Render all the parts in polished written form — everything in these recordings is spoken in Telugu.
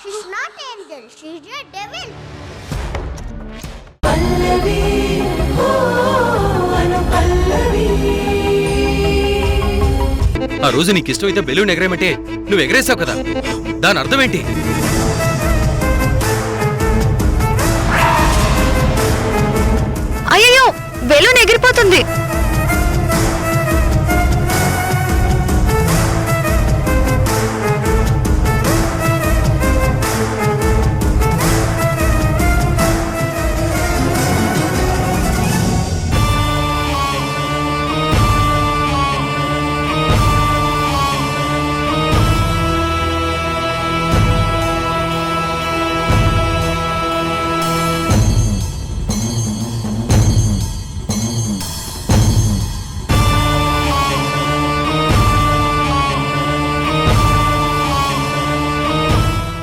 She's not angel. She's a devil. పల్లవి ఓ అను పల్లవి. ఆ రోజు నీకు ఇష్టమైతే బెలూన్ ఎగరేమంటే నువ్వు ఎగరేసావు కదా, దాని అర్థం ఏంటి? అయ్యో, బెలూన్ ఎగిరిపోతుంది.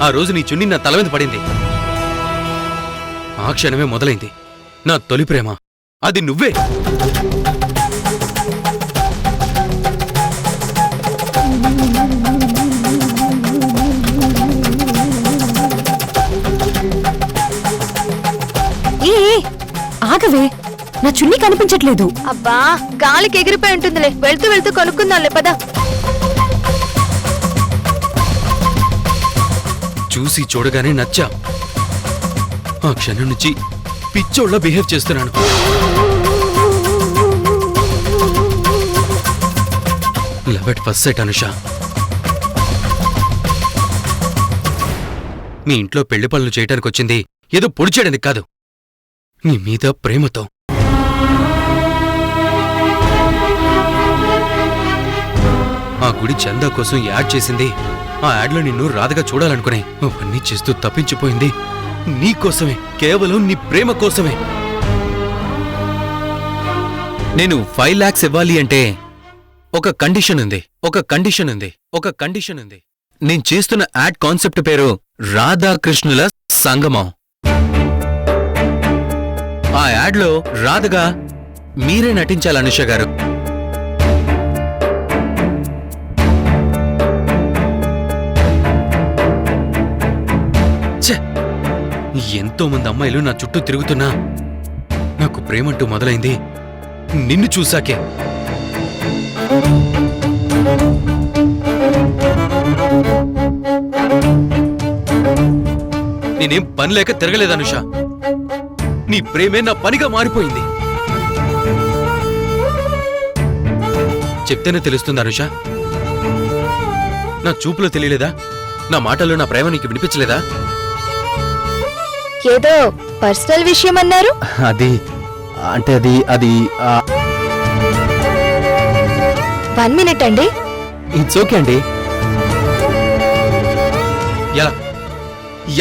ఆ రోజు నీ చున్ని నా తల మీద పడింది. ఆ క్షణమే మొదలైంది నా తొలి ప్రేమ. అది నువ్వే. ఆగవే, నా చున్నీ కనిపించట్లేదు. అబ్బా, గాలికి ఎగిరిపోయి ఉంటుందిలే. వెళ్తూ వెళ్తూ కొనుక్కుందాంలే, పద. చూసి చూడగానే నచ్చా. ఆ క్షణం నుంచి పిచ్చోళ్ళ బిహేవ్ చేస్తున్నాను. Love at first sight Anusha. మీ ఇంట్లో పెళ్లి పనులు చేయడానికి వచ్చింది ఏదో పొడి చేయడానికి కాదు, నీ మీద ప్రేమతో. ఆ గుడి చందా కోసం యాడ్ చేసింది. ఆ యాడ్లో నిన్ను రాధగా చూడాలనుకునే అవన్నీ చేస్తూ తప్పించిపోయింది నీకోసమే, కేవలం నీ ప్రేమ కోసమే. నేను 5 lakhs ఇవ్వాలి అంటే ఒక కండిషన్ ఉంది, ఒక కండిషన్ ఉంది, ఒక కండిషన్ ఉంది. నేను చేస్తున్న యాడ్ కాన్సెప్ట్ పేరు రాధాకృష్ణుల సంగమం. ఆ యాడ్లో రాధగా మీరే నటించాలి అనుష గారు. ఎంతో మంది అమ్మాయిలు నా చుట్టూ తిరుగుతున్నా నాకు ప్రేమంటూ మొదలైంది నిన్ను చూశాకే. నేనేం పని లేక తిరగలేదు అనుష. నీ ప్రేమే నా పనిగా మారిపోయింది. చెప్తేనే తెలుస్తుంది అనుష. నా చూపులో తెలియలేదా? నా మాటల్లో నా ప్రేమ నీకు వినిపించలేదా? ఏదో పర్సనల్ విషయం అన్నారు. అది అంటే అది 1 minute అండి. ఇట్స్ ఓకే అండి. ఎలా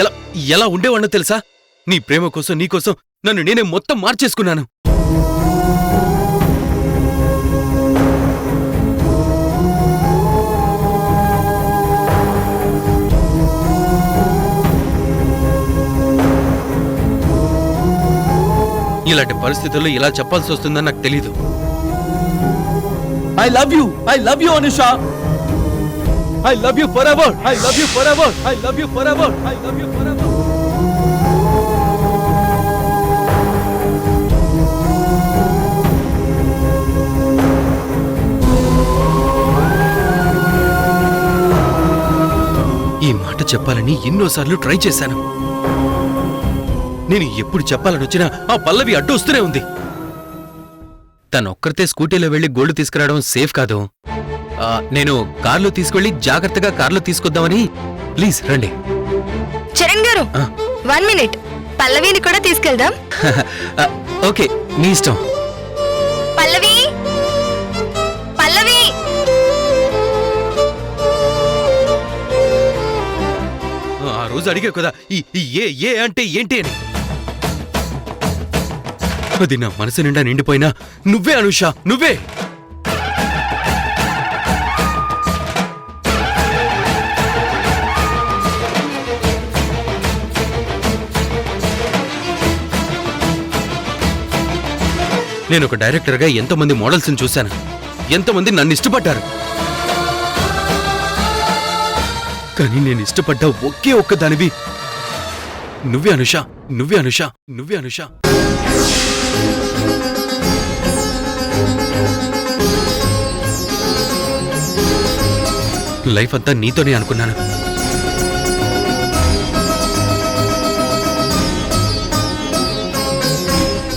ఎలా ఎలా ఉండేవాడినో తెలుసా? నీ ప్రేమ కోసం, నీకోసం నన్ను నేనే మొత్తం మార్చేసుకున్నాను. ఇలాంటి పరిస్థితుల్లో ఇలా చెప్పాల్సి వస్తుందని నాకు తెలీదు. I love you Anusha. I love you for ever. I love you for ever. I love you for ever. I love you for ever. ఈ మాట చెప్పాలని ఎన్నోసార్లు ట్రై చేశాను. నేను ఎప్పుడు చెప్పాలని వచ్చినా ఆ పల్లవి అడ్డు వస్తూనే ఉంది. తనొక్కరితే స్కూటీలో వెళ్లి గోల్డ్ తీసుకురావడం సేఫ్ కాదు. నేను కార్లో తీసుకెళ్లి జాగ్రత్తగా కార్లో తీసుకొద్దామని. ప్లీజ్ రండి. చరణ్ గారు, 1 minute. పల్లవిని కూడా తీసుకెళ్దాం. ఓకే, నీ ఇష్టం. పల్లవి, పల్లవి. ఆ రోజు అడిగా కదా ఈ ఏ అంటే ఏంటి అని. అది నా మనసు నిండా నిండిపోయినా నువ్వే అనుష, నువ్వే. నేను ఒక డైరెక్టర్గా ఎంతోమంది మోడల్స్ని చూశాను, ఎంతోమంది నన్ను ఇష్టపడ్డారు. కానీ నేను ఇష్టపడ్డ ఒకే ఒక్క దానివి నువ్వే అనుష, నువ్వే అనుష, నువ్వే అనుష. లైఫ్ అంతా నీతోనే అనుకున్నాను.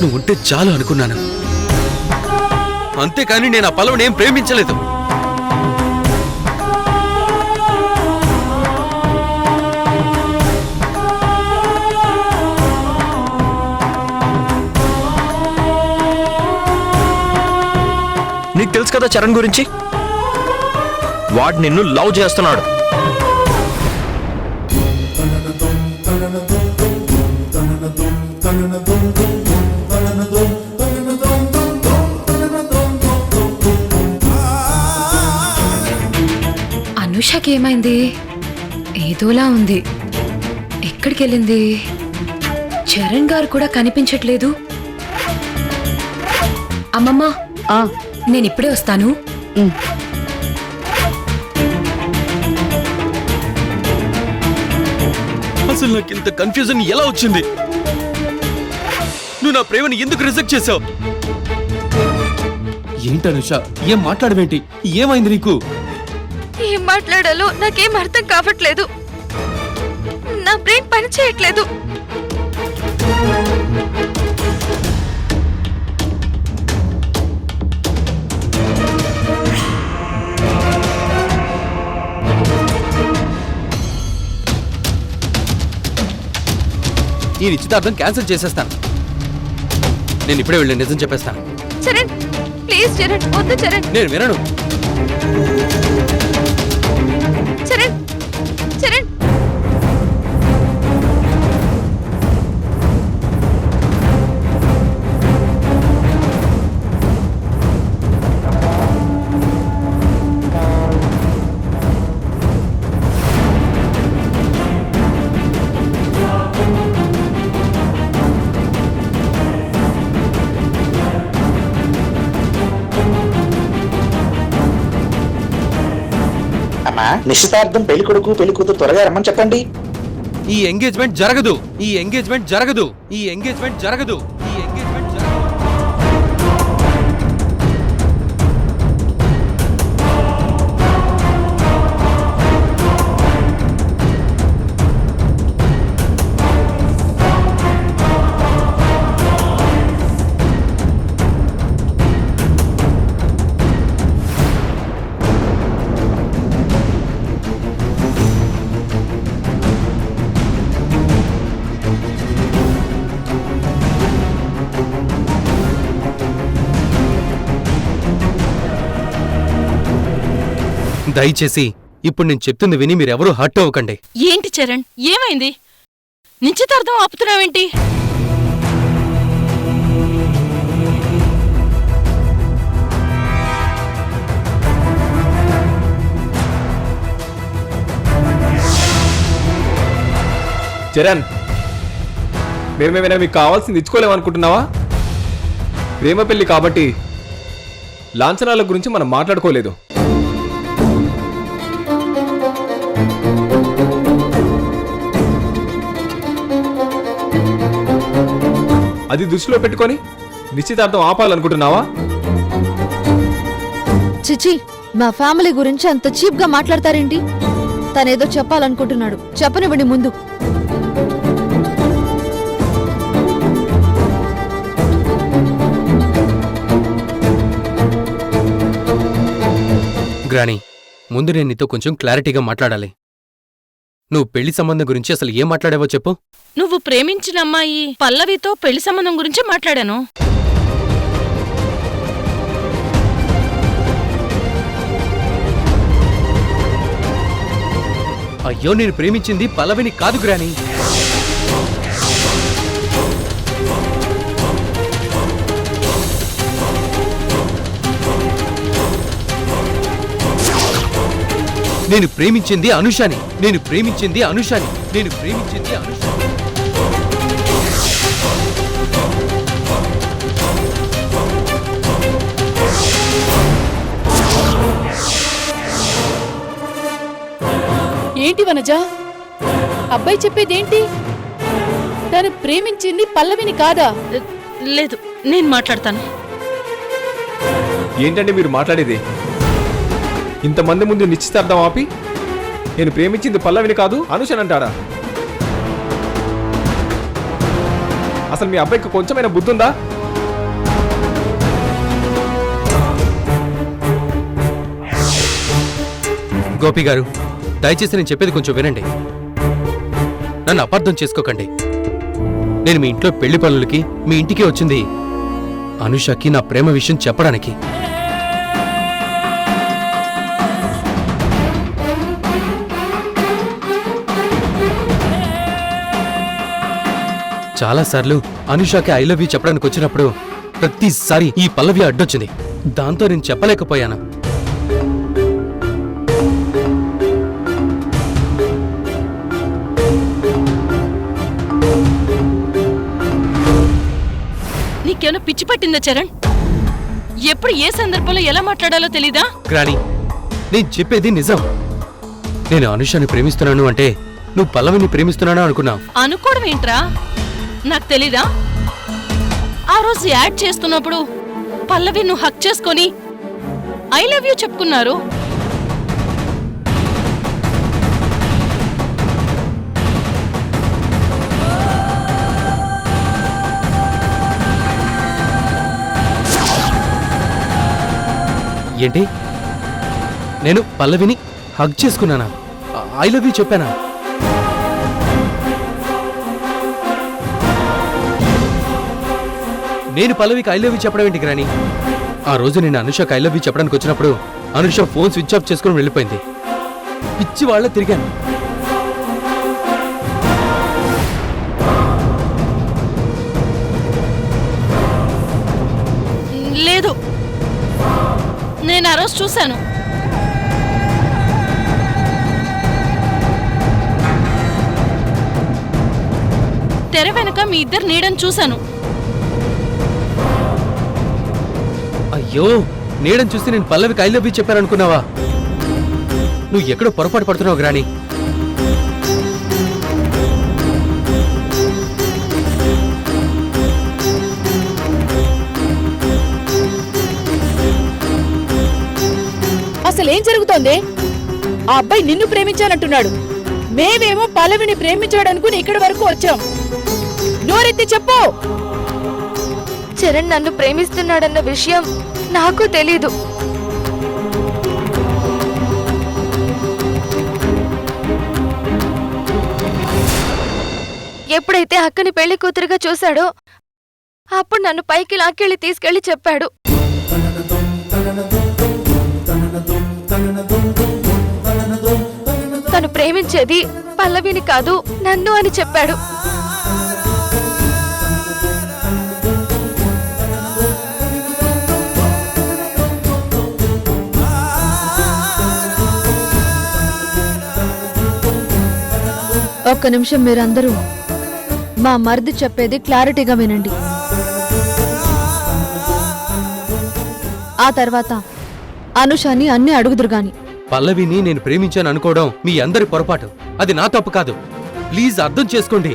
నువ్వుంటే చాలు అనుకున్నాను. అంతేకాని నేను ఆ పల్లవినేం ప్రేమించలేదు. నీకు తెలుసు కదా చరణ్ గురించి, వాడు నిన్ను లవ్ చేస్తున్నాడు. అనుషకి ఏమైంది? ఏదోలా ఉంది. ఎక్కడికి వెళ్ళింది? చరణ్ గారు కూడా కనిపించట్లేదు. అమ్మమ్మ, నేను ఇప్పుడే వస్తాను. అసలు నాకు ఇంత కన్ఫ్యూజన్ ఎలా వచ్చింది? నువ్వు నా ప్రేమని ఎందుకు రిజెక్ట్ చేసావు? ఏంటనుష, ఏం మాట్లాడవేంటి? ఏమైంది నీకు? ఏం మాట్లాడాలో నాకేం అర్థం కావట్లేదు. నా బ్రెయిన్ పని చేయట్లేదు. ఈ నిశ్చితార్థం క్యాన్సిల్ చేసేస్తాను. నేను ఇప్పుడే వెళ్ళి నిజం చెప్పేస్తాను. చరణ్, ప్లీజ్ చరణ్, వద్దు చరణ్. నేను వినను. చరణ్, చరణ్. అమ్మా, నిశ్చితార్థం పెళ్లి కొడుకు పెళ్లి కూతురు త్వరగా రమ్మని చెప్పండి. ఈ ఎంగేజ్మెంట్ జరగదు. ఈ ఎంగేజ్మెంట్ జరగదు. ఈ ఎంగేజ్మెంట్ జరగదు. ఈ ఎంగేజ్మెంట్ జరగదు. దయచేసి ఇప్పుడు నేను చెప్తుంది విని మీరెవరూ హర్ట్ అవ్వకండి. ఏంటి చరణ్, ఏమైంది? నిశ్చితార్థం ఆపుతున్నావేంటి? చరణ్, మేమేమైనా మీకు కావాల్సింది ఇచ్చుకోలేమనుకుంటున్నావా? ప్రేమ పెళ్లి కాబట్టి లాంఛనాల గురించి మనం మాట్లాడుకోలేదు. అది దృష్టిలో పెట్టుకొని నిశ్చితార్థం ఆపాలనుకుంటున్నావా? చిచి, మా ఫ్యామిలీ గురించి అంత చీప్ గా మాట్లాడతారేంటి? తనేదో చెప్పాలనుకుంటున్నాడు, చెప్పనివ్వండి ముందు. గ్రాని, ముందు నేను నీతో కొంచెం క్లారిటీగా మాట్లాడాలి. నువ్వు పెళ్లి సంబంధం గురించి అసలు ఏం మాట్లాడావో చెప్పు. నువ్వు ప్రేమించిన అమ్మాయి పల్లవితో పెళ్లి సంబంధం గురించి మాట్లాడాను. అయ్యో, నేను ప్రేమించింది పల్లవిని కాదు గ్రాని. నేను ప్రేమించింది అనుషాని. నేను ప్రేమించింది అనుషాని. నేను ప్రేమించింది అనుషాని. ఏంటి వనజ? అబ్బాయి చెప్పేదేంటి? తను ప్రేమించింది పల్లవిని కాదా? లేదు, నేను మాట్లాడతాను. ఏంటండి మీరు మాట్లాడేది? ఇంతమంది ముందు నిశ్చితార్థం ఆపి నేను ప్రేమించింది పల్లవిని కాదు అనుషన్ అంటాడా? అసలు మీ అబ్బాయికి కొంచెమైనా బుద్ధి ఉందా? గోపి గారు, దయచేసి నేను చెప్పేది కొంచెం వినండి. నన్ను అపార్థం చేసుకోకండి. నేను మీ ఇంట్లో పెళ్లి పనులకి మీ ఇంటికి వచ్చింది అనుషకి నా ప్రేమ విషయం చెప్పడానికి. చాలాసార్లు అనుషకి ఐ లవ్ యూ చెప్పడానికి వచ్చినప్పుడు ప్రతిసారి ఈ పల్లవి అడ్డొచ్చింది. దాంతో నేను చెప్పలేకపోయాను. నీకేమైనా పిచ్చి పట్టిందా చరణ్? ఎప్పుడు ఏ సందర్భంలో ఎలా మాట్లాడాలో తెలీదా? గ్రాని, నేను చెప్పేది నిజం. నేను అనుషని ప్రేమిస్తున్నాను అంటే నువ్వు పల్లవిని ప్రేమిస్తున్నాను అనుకున్నావు. అనుకోవడం ఏంట్రా? నాకు తెలీదా? ఆ రోజు యాడ్ చేస్తున్నప్పుడు పల్లవి నువ్వు హక్ చేసుకొని ఐ లవ్ యూ చెప్పుకున్నారు. ఏంటి? నేను పల్లవిని హగ్ చేసుకున్నానా? ఐ లవ్ యూ చెప్పానా? నేను పల్లవికి ఐ లవ్ యూ చెప్పడం ఏంటి గ్రాని? ఆ రోజు నేను అనుషకి ఐ లవ్ యూ చెప్పడానికి వచ్చినప్పుడు అనుష ఫోన్ స్విచ్ ఆఫ్ చేసుకుని వెళ్ళిపోయింది. పిచ్చి వాళ్ళ తిరిగాను. లేదు, నేను ఆ రోజు చూశాను. తెర వెనక మీ ఇద్దరు నీడని చూశాను. అయ్యో, నీడని చూస్తే నేను పల్లవికి ఐ లవ్ యూ చెప్పాననుకున్నావా? నువ్వు ఎక్కడో పొరపాటు పడుతున్నావు గ్రాని. అసలేం జరుగుతోంది? ఆ అబ్బాయి నిన్ను ప్రేమించానంటున్నాడు. మేమేమో పల్లవిని ప్రేమించాడనుకుని ఇక్కడి వరకు వచ్చాం. నోరెత్తి చెప్పు. చరణ్ నన్ను ప్రేమిస్తున్నాడన్న విషయం నాకు తెలీదు. ఎప్పుడైతే అక్కని పెళ్లి కూతురుగా చూశాడో అప్పుడు నన్ను పైకి లాక్కెళ్ళి తీసుకెళ్లి చెప్పాడు. తను ప్రేమించేది పల్లవిని కాదు నన్ను అని చెప్పాడు. ఒక్క నిమిషం మీరందరూ మా మరిది చెప్పేది క్లారిటీగా వినండి. ఆ తర్వాత అనుషాని అన్ని అడుగుదురు గాని. పల్లవిని నేను ప్రేమించాను అనుకోవడం మీ అందరి పొరపాటు. అది నా తప్పు కాదు. ప్లీజ్ అర్థం చేసుకోండి.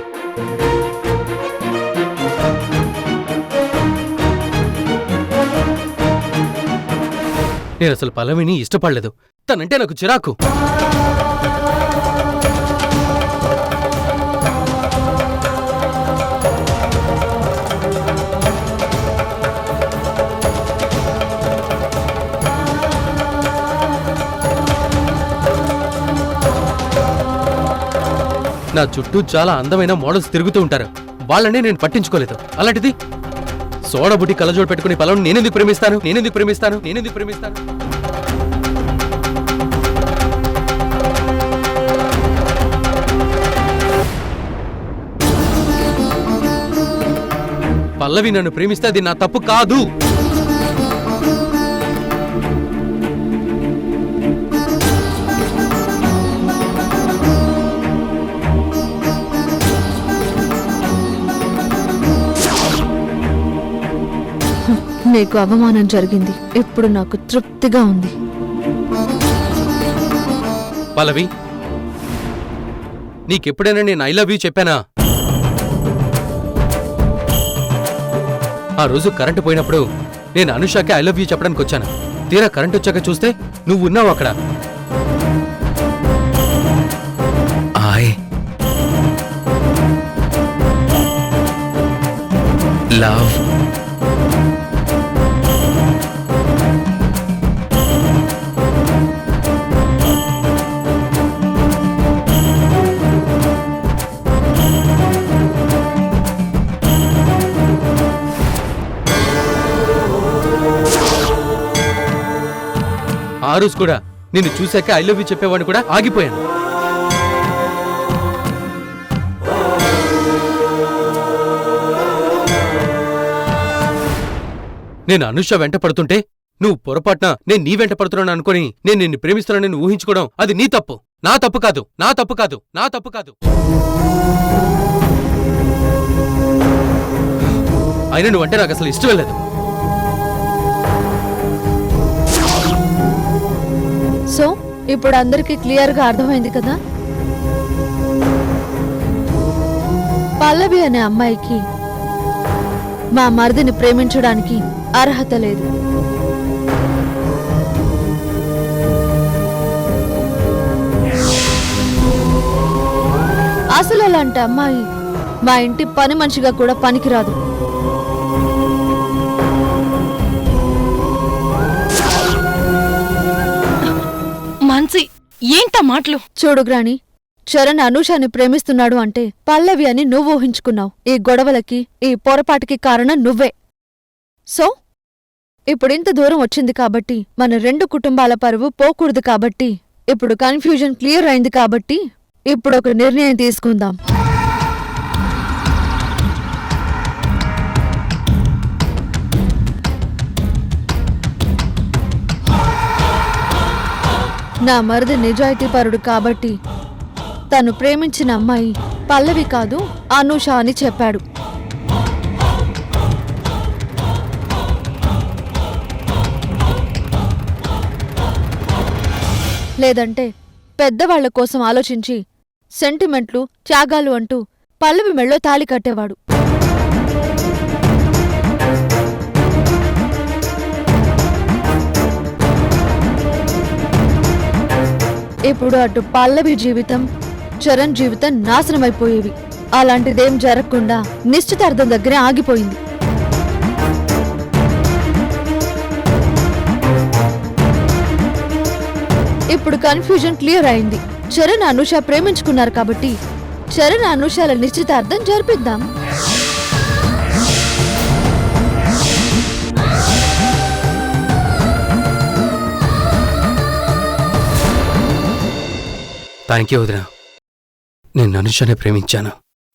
నేను అసలు పల్లవిని ఇష్టపడలేదు. తనంటే నాకు చిరాకు. నా చుట్టూ చాలా అందమైన మోడల్స్ తిరుగుతూ ఉంటారు. వాళ్ళని నేను పట్టించుకోలేదు. అలాంటిది సోడబుట్టి కళ్ళజోడు పెట్టుకుని పల్లవిని నేనెందుకు ప్రేమిస్తాను? నేనెందుకు ప్రేమిస్తాను? నేనెందుకు ప్రేమిస్తాను? పల్లవి నన్ను ప్రేమిస్తే అది నా తప్పు కాదు. నీకు అవమానం జరిగింది. ఇప్పుడు నాకు తృప్తిగా ఉంది. పల్లవి, నీకెప్పుడైనా నేను ఐ లవ్ యూ చెప్పానా? ఆ రోజు కరెంటు పోయినప్పుడు నేను అనుషాకి ఐ లవ్ యూ చెప్పడానికి వచ్చాను. తీరా కరెంట్ వచ్చాక చూస్తే నువ్వు ఉన్నావు అక్కడ. ఐ లవ్ ఆ రోజు కూడా నిన్ను చూశాక ఐ లవ్ యూ చెప్పేవాడిని కూడా ఆగిపోయాను. నేను అనుష వెంట పడుతుంటే నువ్వు పొరపాటున నేను నీ వెంట పడుతున్నాను అనుకుని నేను నిన్ను ప్రేమిస్తున్నానని ఊహించుకోవడం అది నీ తప్పు. నా తప్పు కాదు, నా తప్పు కాదు, నా తప్పు కాదు. అయినా నువ్వంటే నాకు అసలు ఇష్టం లేదు. సో ఇప్పుడు అందరికీ క్లియర్గా అర్థమైంది కదా, పల్లవి అనే అమ్మాయికి మా మరిదిని ప్రేమించడానికి అర్హత లేదు. అసలు అలాంటి అమ్మాయి మా ఇంటి పని మనిషిగా కూడా పనికిరాదు. మాన్సి, ఏంటా మాటలు? చూడు గ్రాని, చరణ్ అనూషాని ప్రేమిస్తున్నాడు అంటే పల్లవి అని నువ్వు ఊహించుకున్నావు. ఈ గొడవలకి, ఈ పొరపాటుకి కారణం నువ్వే. సో ఇప్పుడింత దూరం వచ్చింది కాబట్టి, మన 2 కుటుంబాల పరువు పోకూడదు కాబట్టి, ఇప్పుడు కన్ఫ్యూజన్ క్లియర్ అయింది కాబట్టి, ఇప్పుడు ఒక నిర్ణయం తీసుకుందాం. నా మరిది నిజాయితీపరుడు కాబట్టి తను ప్రేమించిన అమ్మాయి పల్లవి కాదు అనూష అని చెప్పాడు. లేదంటే పెద్దవాళ్ల కోసం ఆలోచించి సెంటిమెంట్లు, త్యాగాలు అంటూ పల్లవి మెళ్ళో తాళి కట్టేవాడు. ఇప్పుడు అటు పల్లవి జీవితం, చరణ్ జీవితం నాశనమైపోయేవి. అలాంటిదేం జరగకుండా నిశ్చితార్థం దగ్గరే ఆగిపోయింది. ఇప్పుడు కన్ఫ్యూజన్ క్లియర్ అయింది. చరణ్ అనూష ప్రేమించుకున్నారు కాబట్టి చరణ్ అనూషల నిశ్చితార్థం జరిపిద్దాం. థ్యాంక్ యూ వదినా. నేను అనుషానే ప్రేమించాను.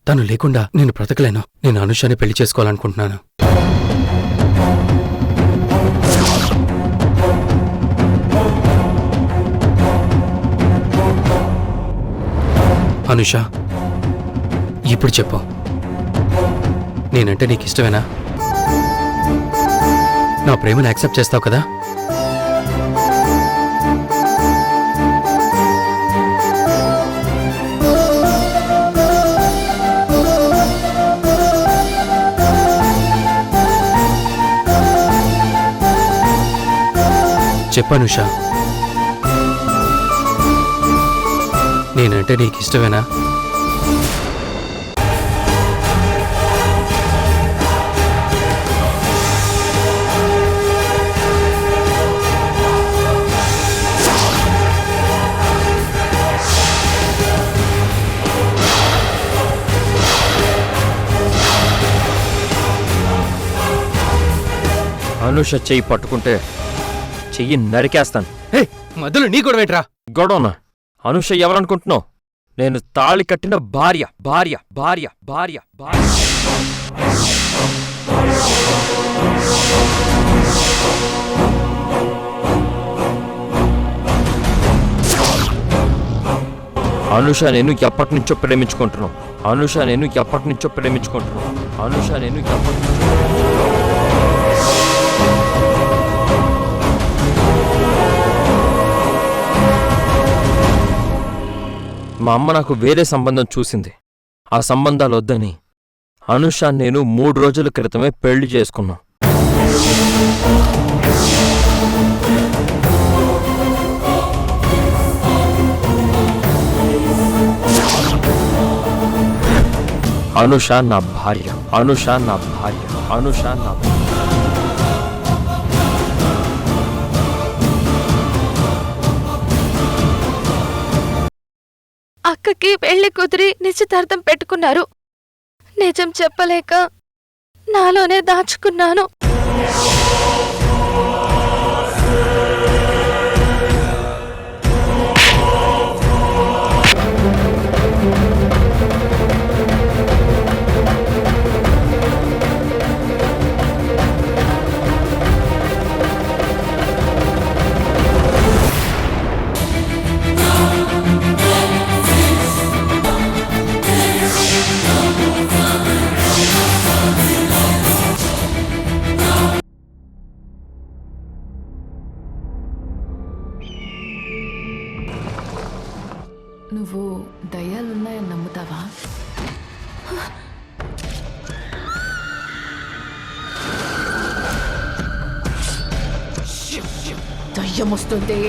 తను లేకుండా నేను బ్రతకలేను. నేను అనుషానే పెళ్లి చేసుకోవాలనుకుంటున్నాను. అనుష, ఇప్పుడు చెప్పు, నేనంటే నీకు ఇష్టమేనా? నా ప్రేమను యాక్సెప్ట్ చేస్తావు కదా? చెప్పనుషా, నేనంటే నీకు ఇష్టమేనా? అనుష చెయ్యి పట్టుకుంటే చెయ్యి నరికేస్తాను. హే, మధ్యలో నీ గొడవేంట్రా? గొడవనా? అనుష ఎవరనుకుంటున్నావు? నేను తాళి కట్టిన భార్య భార్య భార్య భార్య భార్య. అనుష నేను ఎప్పటి నుంచో ప్రేమించుకుంటున్నావు. అనుష నేను ఎప్పటి నుంచో ప్రేమించుకుంటున్నావు. అనుష నేను ఎప్పటి నుంచో. మా అమ్మ నాకు వేరే సంబంధం చూసింది. ఆ సంబంధాలు వద్దని అనుష నేను 3 రోజుల క్రితమే పెళ్లి చేసుకున్నాం. అనుష నా భార్య. అనుష నా భార్య. అనుష నా భార్య. అక్కకి పెళ్లి కుదిరి నిశ్చితార్థం పెట్టుకున్నారు. నిజం చెప్పలేక నాలోనే దాచుకున్నాను. నువ్వు దయ్యాలున్నాయని నమ్ముతావా? దయ్యం వస్తుంది.